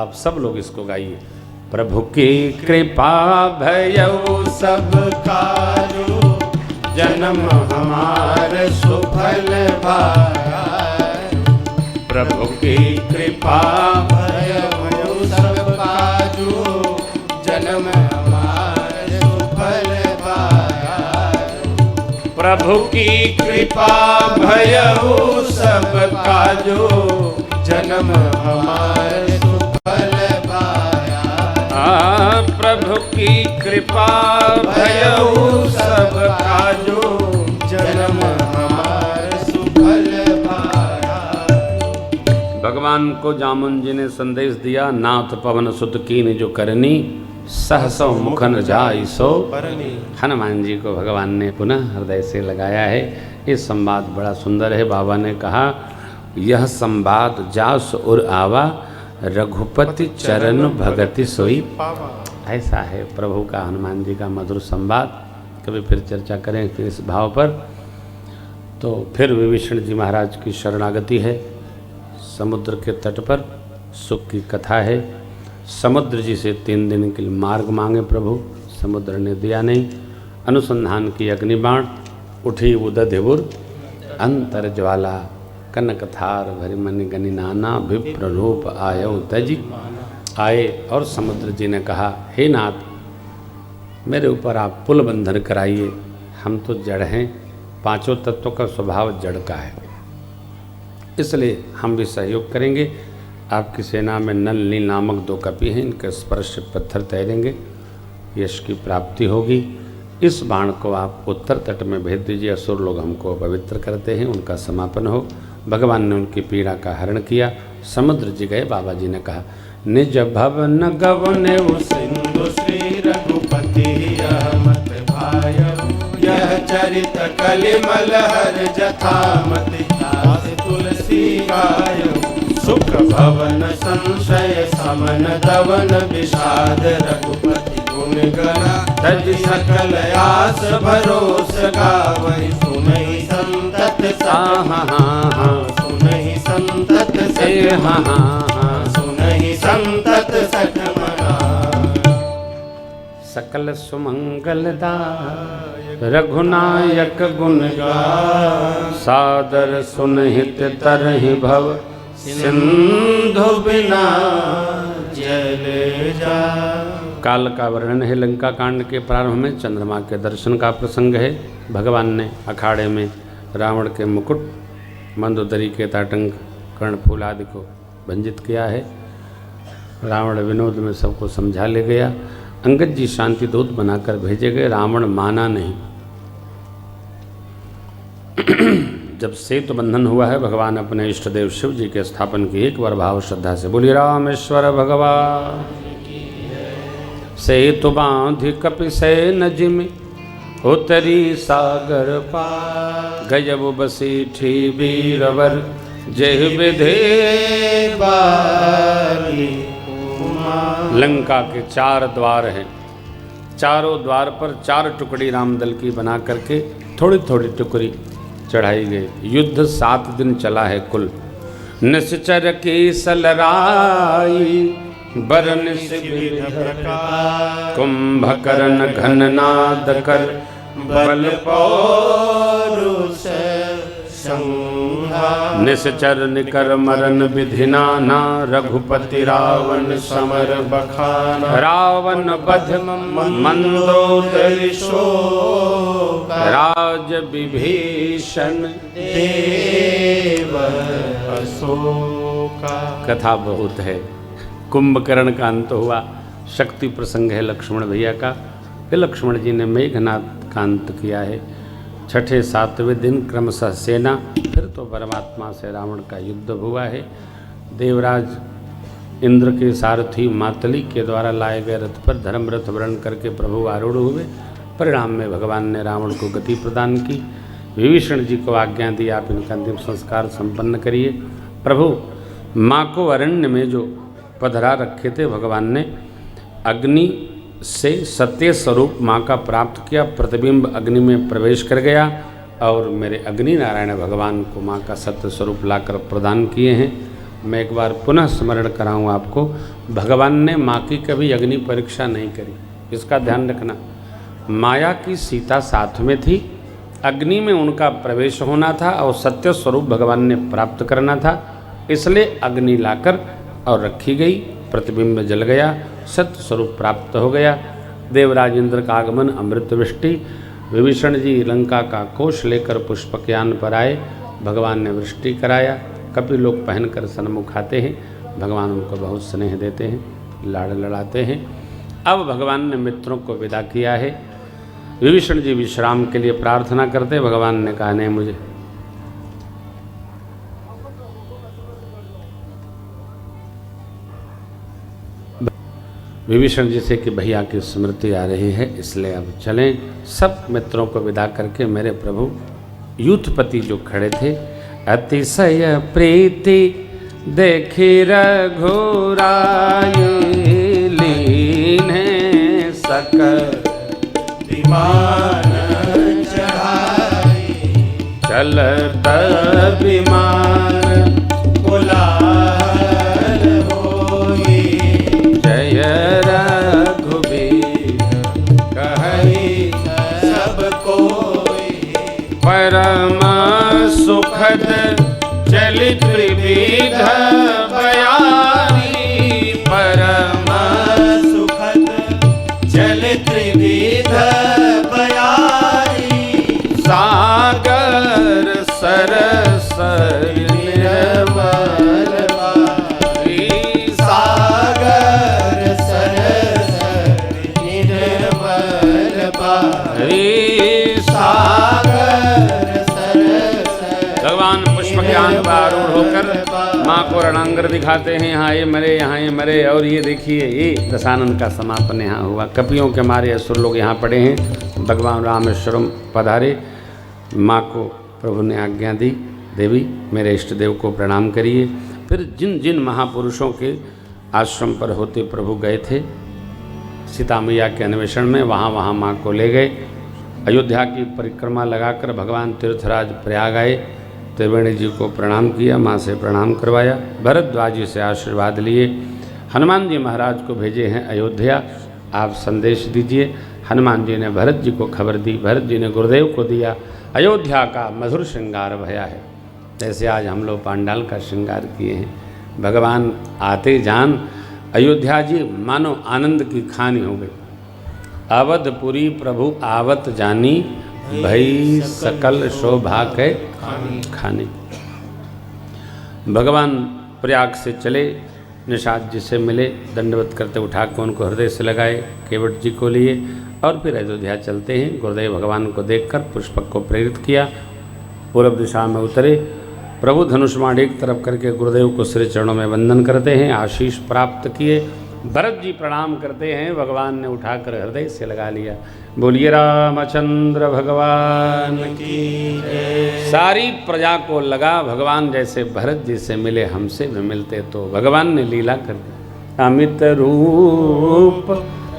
आप सब लोग इसको गाइए। प्रभु की कृपा भयउ सब काजू, जन्म हमार सुफल भाया। प्रभु की कृपा भयउ सब काजू, जन्म हमार सुफल भाया। प्रभु की कृपा भयउ सब काजू, जन्म हमार सुफल भाया। प्रभु की कृपा भयउ सब काजू, जन्म हमार सुफल भाया। भगवान को जामुन जी ने संदेश दिया, नाथ पवन सुत कीन जो करनी, सहसो मुखन जाई सो परनी। हनुमान जी को भगवान ने पुनः हृदय से लगाया है। ये संवाद बड़ा सुंदर है। बाबा ने कहा, यह संवाद जास उर आवा, रघुपति चरण भगति सोई पावा। ऐसा है प्रभु का, हनुमान जी का मधुर संवाद। कभी फिर चर्चा करें फिर इस भाव पर। तो फिर विभीषण जी महाराज की शरणागति है। समुद्र के तट पर सुख की कथा है। समुद्र जी से 3 दिन के लिए मार्ग मांगे प्रभु, समुद्र ने दिया नहीं। अनुसंधान की अग्निबाण, उठी उदधिबुर अंतर ज्वाला, कनक थार भरि मनि गनि नाना, विप्र रूप आयो तजी। आए और समुद्र जी ने कहा, हे नाथ मेरे ऊपर आप पुल बंधन कराइए, हम तो जड़ हैं, 5 तत्वों का स्वभाव जड़ का है, इसलिए हम भी सहयोग करेंगे। आपकी सेना में नल नील नामक 2 कपि हैं, इनके स्पर्श से पत्थर तैरेंगे, यश की प्राप्ति होगी। इस बाण को आप उत्तर तट में भेज दीजिए, असुर लोग हमको पवित्र करते हैं, उनका समापन हो। भगवान ने उनकी पीड़ा का हरण किया। समुद्र जी गए। बाबा जी ने कहा, निज भवन गवने सिंधु श्री रघुपति मत भायउ, यह चरित कलिमल हर जथामति, तुलसी गायउ। सुख भवन संशय समन दवन, विषाद रघुपति गुण गणा, तज सकल आस भरोस गावहि। सुनहि संतत सुनहि संतत सुनहि संतत सठमना। सकल सुमंगलदायक रघुनायक गुण गान, सादर सुनहित तरहि भव, सिंधु बिना जल जा। काल का वर्णन है लंका कांड के प्रारंभ में। चंद्रमा के दर्शन का प्रसंग है। भगवान ने अखाड़े में रावण के मुकुट, मंदोदरी के ताटंक, कर्णफूल आदि को भंजित किया है। रावण विनोद में सबको समझा ले गया। अंगद जी शांति दूत बनाकर भेजे गए, रावण माना नहीं। जब सेतु बंधन हुआ है, भगवान अपने इष्ट देव शिव जी के स्थापन की। एक बार भाव श्रद्धा से बोलिए, रामेश्वर भगवान। सेतु बांधि कपि सैन जिमि, उतरी सागर पार। गजब बसीठी वीरवर, जेह विधे बारी। लंका के 4 द्वार हैं। चारों द्वार पर 4 टुकड़ी रामदल की बना करके थोड़ी थोड़ी टुकड़ी चढ़ाई गई। युद्ध 7 दिन चला है कुल। निश्चर की सलराई, बरन कुंभकर्ण घननाद कर, बल पौरुष निश्चर निकर मरन विधि नाना, रघुपति रावण समर बखाना। रावण बध मंदोदरी शोक, राज विभीषण देव अशोका। कथा बहुत है। कुंभकर्ण का अंत हुआ। शक्ति प्रसंग है लक्ष्मण भैया का। फिर लक्ष्मण जी ने मेघनाद का अंत किया है। 6ठे 7वें दिन क्रमशः सेना, फिर तो परमात्मा से रावण का युद्ध हुआ है। देवराज इंद्र के सारथी मातली के द्वारा लाए गए रथ पर धर्मरथ वर्ण करके प्रभु आरूढ़ हुए। परिणाम में भगवान ने रावण को गति प्रदान की। विभीषण जी को आज्ञा दी, आप इनका अंतिम संस्कार संपन्न करिए। प्रभु माँ को अरण्य में जो पधरा रखे थे, भगवान ने अग्नि से सत्य स्वरूप माँ का प्राप्त किया। प्रतिबिंब अग्नि में प्रवेश कर गया और मेरे अग्नि नारायण भगवान को माँ का सत्य स्वरूप लाकर प्रदान किए हैं। मैं एक बार पुनः स्मरण कराऊं आपको, भगवान ने माँ की कभी अग्नि परीक्षा नहीं करी, इसका ध्यान रखना। माया की सीता साथ में थी, अग्नि में उनका प्रवेश होना था और सत्य स्वरूप भगवान ने प्राप्त करना था, इसलिए अग्नि लाकर और रखी गई, प्रतिबिंब जल गया, सत्य स्वरूप प्राप्त हो गया। देवराज इंद्र का आगमन, अमृत वृष्टि, विभीषण जी लंका का कोष लेकर पुष्पज्ञान पर आए, भगवान ने वृष्टि कराया, कपिल लोग पहनकर सन्मुख आते हैं, भगवान उनको बहुत स्नेह देते हैं, लाड़ लड़ाते हैं। अब भगवान ने मित्रों को विदा किया है, विभीषण जी विश्राम के लिए प्रार्थना करते, भगवान ने कहा नहीं मुझे विभीषण जी से कि भैया की स्मृति आ रही है, इसलिए अब चलें। सब मित्रों को विदा करके मेरे प्रभु यूथपति जो खड़े थे, अतिशय प्रीति देखी रघुराई, लीने सकल विमान चढ़ाई, चलत विमान कुलाल होई, जय रघुबीर कहि सब कोई, परम सुखद चलित विविध बयानी, परम सुखद चलित विविध बयानी, सागर सरस निर्मल निर्मल सागर सरस निर्मल हरि सागर सरस। भगवान पुष्प ज्ञान पर आरूढ़ होकर माँ को रणांगर दिखाते हैं, यहाँ ये मरे, यहाँ ये मरे। और ये देखिए, ये दशानन का समापन यहाँ हुआ, कपियों के मारे असुर लोग यहाँ पड़े हैं, भगवान रामेश्वरम पधारे। माँ को प्रभु ने आज्ञा दी, देवी मेरे इष्ट देव को प्रणाम करिए। फिर जिन जिन महापुरुषों के आश्रम पर होते प्रभु गए थे सीता मैया के अन्वेषण में, वहाँ वहाँ माँ को ले गए। अयोध्या की परिक्रमा लगाकर भगवान तीर्थराज प्रयाग आए, त्रिवेणी जी को प्रणाम किया, माँ से प्रणाम करवाया, भरद्वाज जी से आशीर्वाद लिए। हनुमान जी महाराज को भेजे हैं अयोध्या, आप संदेश दीजिए। हनुमान जी ने भरत जी को खबर दी, भरत जी ने गुरुदेव को दिया। अयोध्या का मधुर श्रृंगार भया है, जैसे आज हम लोग पांडाल का श्रृंगार किए हैं। भगवान आते जान अयोध्या जी मानो आनंद की खानी हो गई। अवधपुरी प्रभु आवत जानी, भई सकल शोभा के खाने। भगवान प्रयाग से चले, निषाद जी से मिले, दंडवत करते उठा के उनको हृदय से लगाए, केवट जी को लिए और फिर अयोध्या चलते हैं। गुरुदेव भगवान को देखकर पुष्पक को प्रेरित किया, पूर्व दिशा में उतरे। प्रभु धनुष्मान एक तरफ करके गुरुदेव को श्री चरणों में वंदन करते हैं, आशीष प्राप्त किए। भरत जी प्रणाम करते हैं, भगवान ने उठाकर हृदय से लगा लिया। बोलिए रामचंद्र भगवान की जय। सारी प्रजा को लगा भगवान जैसे भरत जी से मिले हमसे भी मिलते तो भगवान ने लीला कर दी। अमित रूप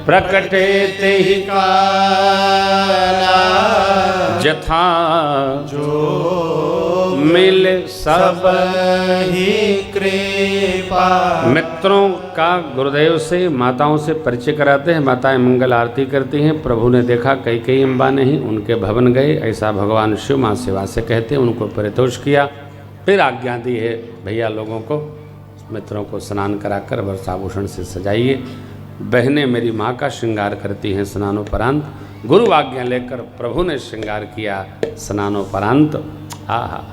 प्रकटे ते ही काला, जथा जो मिल सब ही कृपा। मित्रों का गुरुदेव से माताओं से परिचय कराते हैं, माताएं मंगल आरती करती हैं। प्रभु ने देखा कई अम्बा नहीं, उनके भवन गए, ऐसा भगवान शिव माँ सेवा से कहते हैं, उनको परितोष किया। फिर आज्ञा दी है भैया लोगों को, मित्रों को स्नान कराकर वर्षाभूषण से सजाइए। बहनें मेरी माँ का श्रृंगार करती हैं स्नानोपरांत। गुरु आज्ञा लेकर प्रभु ने श्रृंगार किया स्नानोपरांत। आहा,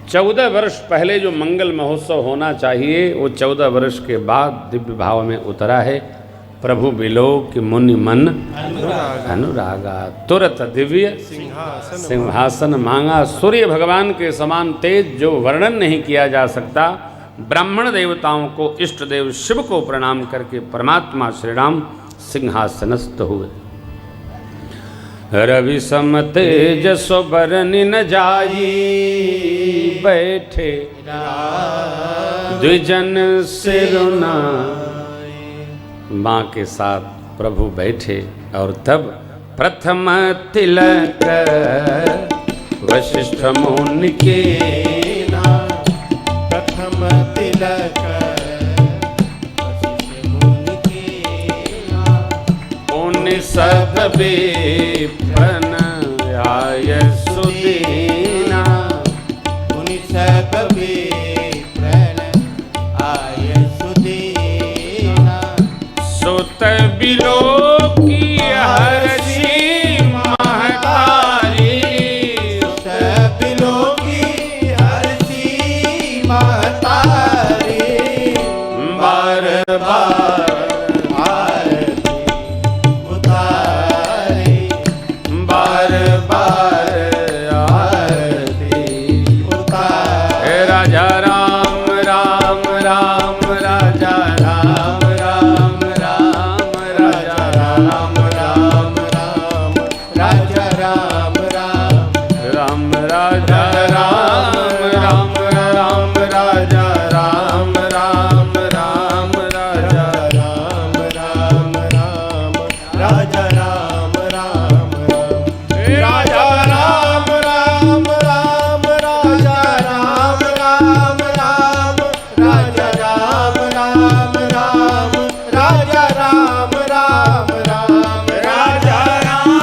14 वर्ष पहले जो मंगल महोत्सव होना चाहिए वो 14 वर्ष के बाद दिव्य भाव में उतरा है। प्रभु बिलोक मुनि मन अनुरागा, तुरत दिव्य सिंहासन मांगा। सूर्य भगवान के समान तेज जो वर्णन नहीं किया जा सकता, ब्राह्मण देवताओं को इष्ट देव शिव को प्रणाम करके परमात्मा श्री राम सिंहासनस्थ हुए। रवि सम तेजस बरनि न जाई, बैठे द्विजन सिरुना। माँ के साथ प्रभु बैठे और तब प्रथम तिलक वशिष्ठ मुनि के पुनि सब विप्रन आय सुदीना। पुनि सब विप्रन आय सुदीना। सुत बिलोकी हर्षि महतारी। सुत बिलोकी हर्षि महतारी। बार बार आरती उतारी। बार बार आरती उतारी। हे राजा राम राम राम राजा राम राम राम राजा राम राम राम राजा राम राम। राम राजा राम राम राम राजा राम राम राम राजा राम राम राम राजा राम राम राम। राजा राम राम राम राजा राम राम राम। राजा राम राम राम राजा राम राम राम। राजा राम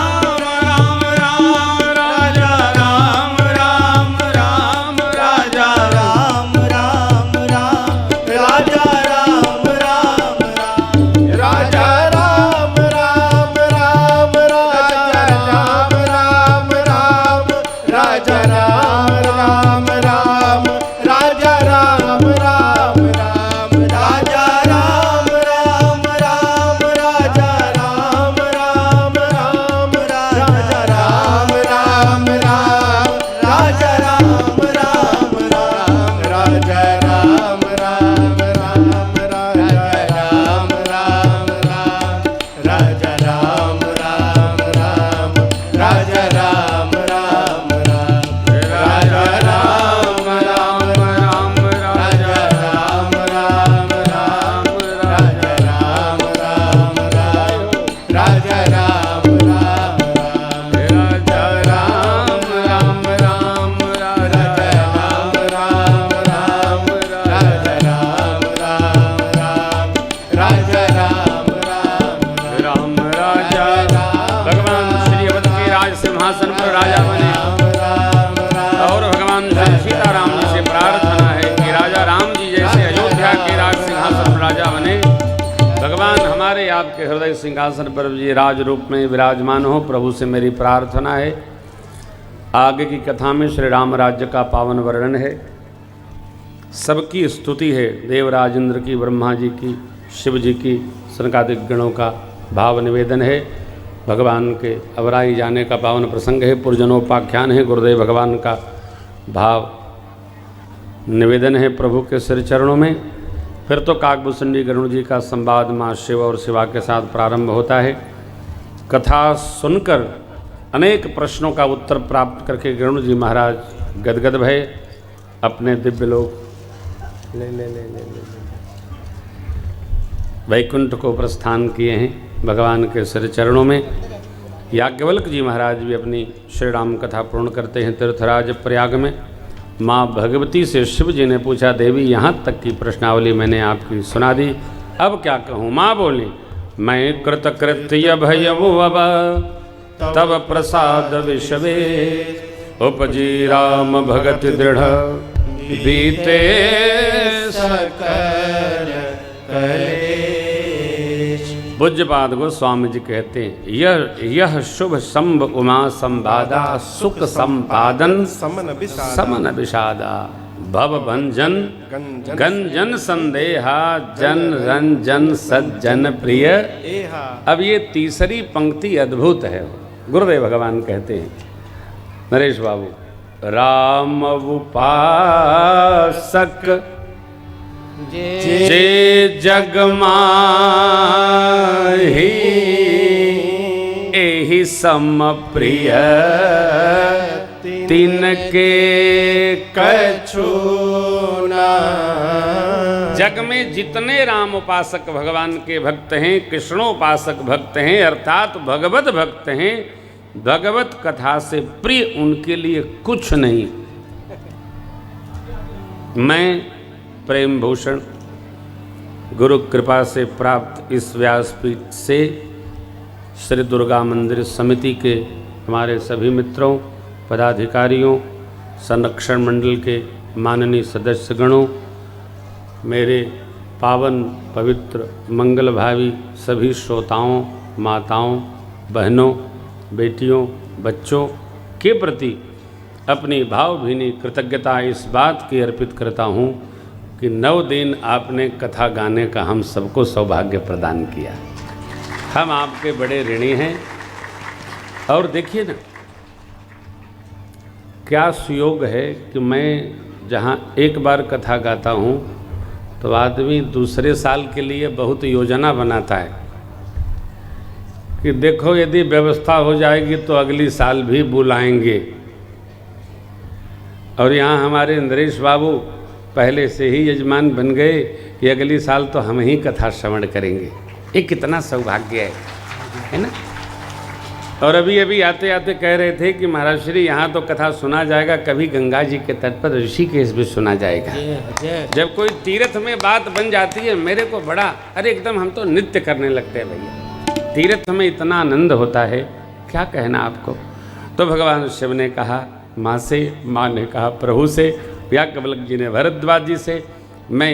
राम राम राजा राम राम राम राजा राम राम राम राजा राम राम राम। राजा राम राम राम राजा राम राम राम। राजा राम राम राम राजा राम राम राम। राजा राम राम राम राजा राम राम राम। राजा राम राम राम राजा राम राम राम। राजा राम राम राम राजा राम राम राम। राजा राम राम राम राजा राम राम राम। राजा राम राम राम राजा राम राम राम राजा राम राम राम। राजा राम राम राम राजा राम राम राम राजा राम राम राम राजा राम राम राम। राजा राम राम राम राजा भगवान श्री अवध के राज सिंहासन पर राजा बने और भगवान श्री सीताराम जी से प्रार्थना है कि राजा राम जी जैसे अयोध्या के राज सिंहासन पर राजा बने, भगवान हमारे आपके हृदय सिंहासन पर जी राज रूप में विराजमान हो। प्रभु से मेरी प्रार्थना है। आगे की कथा में श्री राम राज्य का पावन वर्णन है, सबकी स्तुति है, देवराज इंद्र की, ब्रह्मा जी की, शिव जी की, सनकादिक गणों का भाव निवेदन है। भगवान के अवराई जाने का पावन प्रसंग है, पुरजनोपाख्यान है, गुरुदेव भगवान का भाव निवेदन है प्रभु के सिर चरणों में। फिर तो काकभूषणी गरुड़ जी का संवाद माँ शिव और शिवा के साथ प्रारंभ होता है। कथा सुनकर अनेक प्रश्नों का उत्तर प्राप्त करके गरुड़ जी महाराज गदगद भये, अपने दिव्य लोक वैकुंठ को प्रस्थान किए हैं भगवान के सिर चरणों में। याज्ञवल्क्य जी महाराज भी अपनी श्री राम कथा पूर्ण करते हैं तीर्थराज प्रयाग में। माँ भगवती से शिव जी ने पूछा, देवी यहाँ तक की प्रश्नावली मैंने आपकी सुना दी, अब क्या कहूँ। माँ बोली, मैं कृतकृत्य भयमु अब तब प्रसाद विषवे उपजी राम भगत दृढ़ बीते सकल कलेश। पूज्यपाद गोस्वामी जी कहते हैं, यह शुभ संभ उमा संवादा सुख संपादन समन विषादा भव भंजन गंजन संदेहा जन रंजन सज्जन प्रिय। अब ये तीसरी पंक्ति अद्भुत है। गुरुदेव भगवान कहते हैं, नरेश बाबू, राम उपासक जे जग माही एहि सम प्रिय तिनके कछु ना। जग में जितने राम उपासक भगवान के भक्त हैं, कृष्णोपासक भक्त हैं, अर्थात भगवत भक्त हैं, भगवत कथा से प्रिय उनके लिए कुछ नहीं। मैं प्रेम भूषण गुरु कृपा से प्राप्त इस व्यासपीठ से श्री दुर्गा मंदिर समिति के हमारे सभी मित्रों, पदाधिकारियों, संरक्षण मंडल के माननीय सदस्यगणों, मेरे पावन पवित्र मंगल भावी सभी श्रोताओं, माताओं, बहनों, बेटियों, बच्चों के प्रति अपनी भावभीनी कृतज्ञता इस बात की अर्पित करता हूँ कि 9 दिन आपने कथा गाने का हम सबको सौभाग्य प्रदान किया। हम आपके बड़े ऋणी हैं। और देखिए ना, क्या सुयोग है कि मैं जहाँ एक बार कथा गाता हूँ तो आदमी दूसरे साल के लिए बहुत योजना बनाता है कि देखो यदि व्यवस्था हो जाएगी तो अगली साल भी बुलाएंगे। और यहाँ हमारे इंद्रेश बाबू पहले से ही यजमान बन गए कि अगली साल तो हम ही कथा श्रवण करेंगे। ये कितना सौभाग्य है ना। और अभी अभी आते आते कह रहे थे कि महाराज श्री यहाँ तो कथा सुना जाएगा, कभी गंगा जी के तट पर ऋषिकेश भी सुना जाएगा। जब कोई तीर्थ में बात बन जाती है मेरे को बड़ा, अरे एकदम हम तो नृत्य करने लगते हैं भैया। तीर्थ में इतना आनंद होता है, क्या कहना आपको। तो भगवान शिव ने कहा माँ से, माँ ने कहा प्रभु से, याज्ञवल्क्य जी ने भरद्वाज जी से, मैं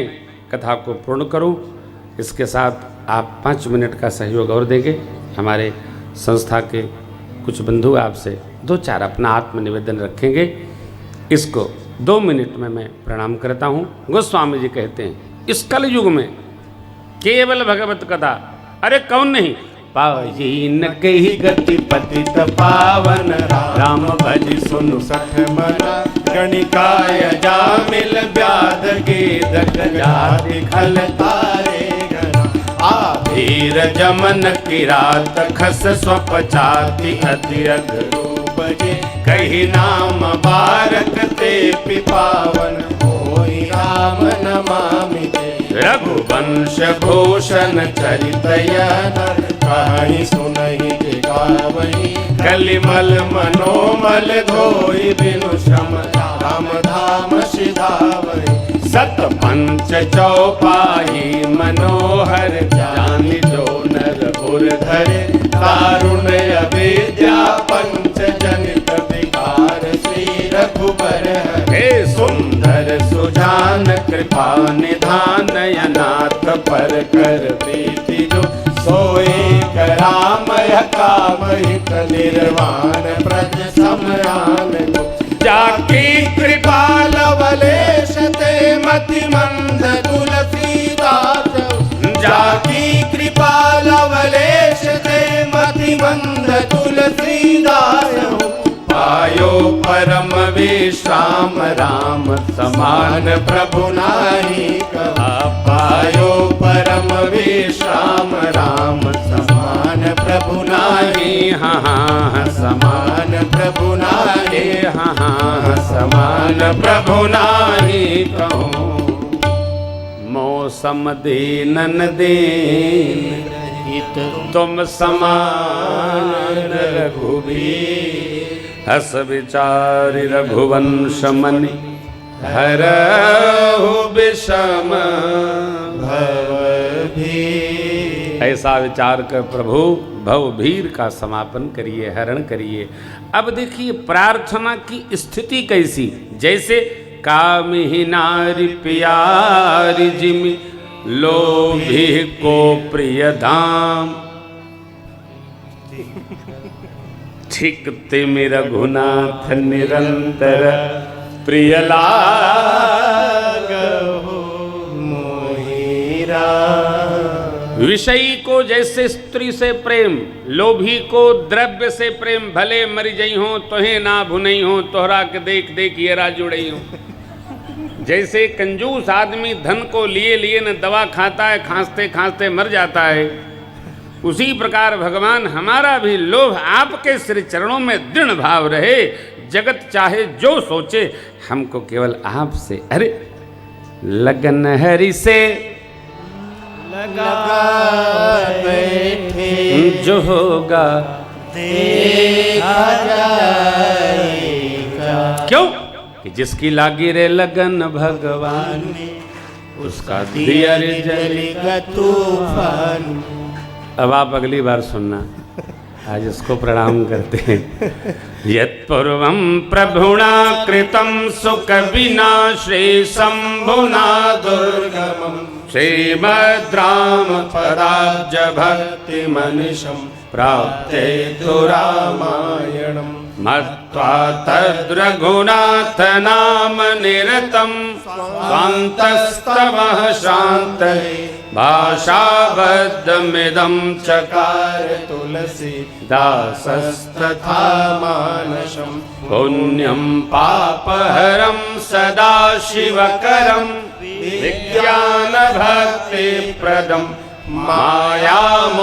कथा को पूर्ण करूं। इसके साथ आप 5 मिनट का सहयोग और देंगे। हमारे संस्था के कुछ बंधु आपसे 2-4 अपना आत्मनिवेदन रखेंगे। इसको 2 मिनट में मैं प्रणाम करता हूँ। गोस्वामी जी कहते हैं इस कल युग में केवल भगवत कथा, अरे कौन नहीं, पावई न कही गति पतित पावन, राम भज सुनु सख मना, गणिकाय जामिल व्याध गेदक जाति खल तारे गणा, आभीर जमन किरात खस स्वपचाति अतिरग रूप जे, कही नाम बारक ते पिपावन, होई राम नमामि ते, रघुवंश भूषण चरित यह कहीं सुनहि के गावहि, कलिमल मनोमल धोई बिनु श्रम राम धाम सिधावहि, सत पंच चौपाई मनोहर जानि जो नर उर धरे, कारुण्य अविद्या पंच जनित विकार श्री रघुबर हरे, सुंदर सुजान कृपा निधान अनाथ पर कर प्रीति जो, सोई करामय कामहित निर्वाण ब्रज समरान को, जाकी कृपा लवलेश ते मति मंद तुलसीदास, जाकी कृपा लवलेश ते मति मंद तुलसीदास, पायो परम विश्राम राम समान प्रभु नाहि कहा, पायो परम विश्राम राम समान प्रभु नाहि, हाँ समान प्रभु नाहि, हाँ समान प्रभु नाहि कहूँ, मौसम दीनन दीन तुम समान रघुबीर, हस विचारि रघुवंश मनि हरहु विषम भवभीर। ऐसा विचार कर प्रभु भवभीर का समापन करिए, हरण करिए। अब देखिए प्रार्थना की स्थिति कैसी, जैसे कामिहि नारी प्यारी जिमि, लोभी को प्रिय धाम, ठीक तिमि रघुनाथ निरंतर प्रिय लागहु मोहि राम। विषयी को जैसे स्त्री से प्रेम, लोभी को द्रव्य से प्रेम, भले मर जई हो तोहे ना भुनई हो, तोहरा के देख देख येरा जुड़ई हो। जैसे कंजूस आदमी धन को लिए लिए न दवा खाता है, खांसते खांसते मर जाता है, उसी प्रकार भगवान हमारा भी लोभ आपके श्री चरणों में दृढ़ भाव रहे। जगत चाहे जो सोचे, हमको केवल आपसे, अरे लगन हरि से लगा बैठे, जो होगा देखा जाएगा। क्यों कि जिसकी लागी रे लगन भगवान ने, उसका दिया रे जलेगा तूफान। अब आप अगली बार सुनना। आज उसको प्रणाम करते हैं। यत्पूर्वं प्रभुना कृतं सुकविना श्री शंभुना दुर्गमं श्रीमद्राम पदाब्ज भक्ति मनिषं प्राप्ते तु रामायणं मत्वा तद्रघुनाथ नाम निरतं स्वान्तस्तवः शान्तये भाषाबद्धमिदं चकार तुलसी दासस्तथा मानसं पुण्यं पापहरं सदा शिवकरं विज्ञानभक्तिप्रदं मायामोहमलापहं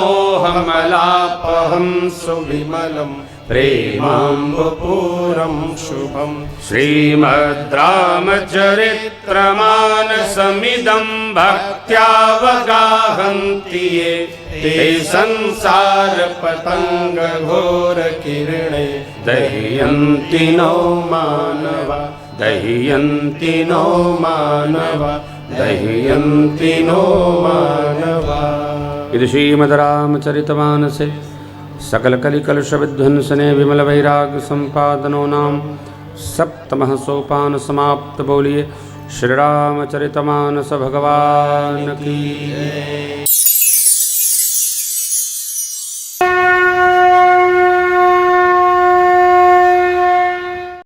सुविमलं प्रेमाम्बुपूरं शुभं श्रीमद्रामचरित्रमानसमिदं भक्त्यावगाहन्ति ये ते संसारपतङ्गघोरकिरणे दह्यन्ति नो मानवा दह्यन्ति नो मानवा दह्यन्ति नो मानवा। इति श्रीमद्रामचरितमानसे सकलकलिकलुषविध्वंसने विमलवैराग्यसम्पादनो नाम सप्तमः सोपान समाप्त। बोलिए श्री रामचरितमानस भगवान की।